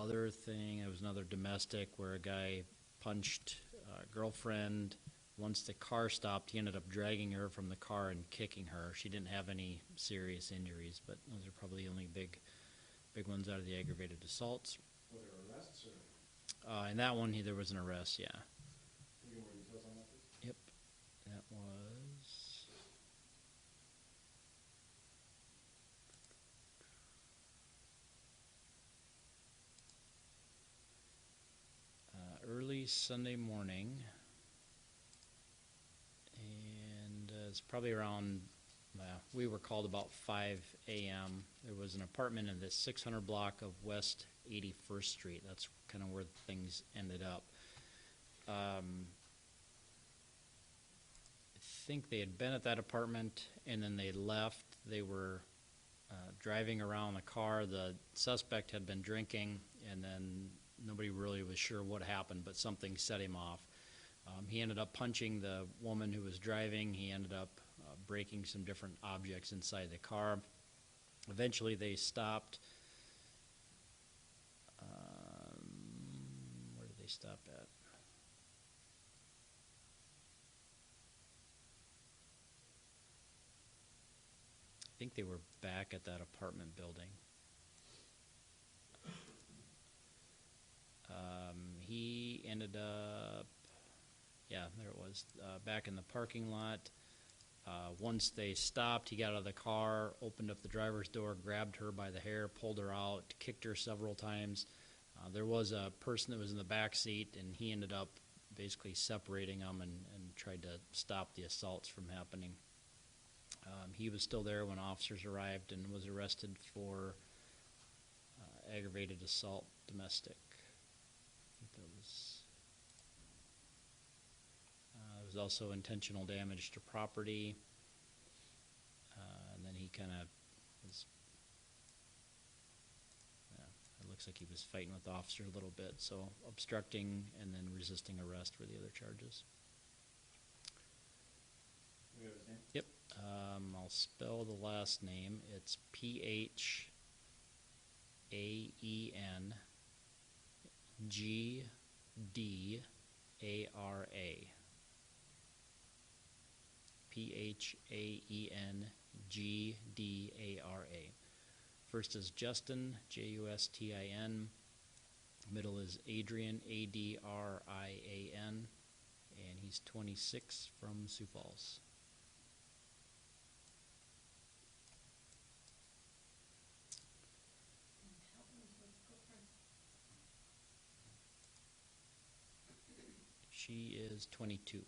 other thing, it was another domestic where a guy punched a girlfriend. Once the car stopped, he ended up dragging her from the car and kicking her. She didn't have any serious injuries, but those are probably the only big ones out of the aggravated assaults. Were there arrests In that one, there was an arrest, yeah. Can you give more details on that, please? Yep, that was... early Sunday morning, and it's probably around, we were called about 5 a.m. There was an apartment in the 600 block of West 81st Street. That's kind of where things ended up. I think they had been at that apartment, and then they left. They were driving around the car. The suspect had been drinking, and then nobody really was sure what happened, but something set him off. He ended up punching the woman who was driving. He ended up breaking some different objects inside the car. Eventually they stopped. Where did they stop at? I think they were back at that apartment building. He ended up, yeah, there it was, back in the parking lot. Once they stopped, he got out of the car, opened up the driver's door, grabbed her by the hair, pulled her out, kicked her several times. There was a person that was in the back seat, and he ended up basically separating them and tried to stop the assaults from happening. He was still there when officers arrived and was arrested for aggravated assault domestic. I think that was, there was also intentional damage to property, and then he kind of was, it looks like he was fighting with the officer a little bit, so obstructing and then resisting arrest were the other charges. Do we have his name? Yep. I'll spell the last name. It's Phaengara. Phaengara. First is Justin, Justin. Middle is Adrian, Adrian, and he's 26 from Sioux Falls. She is 22.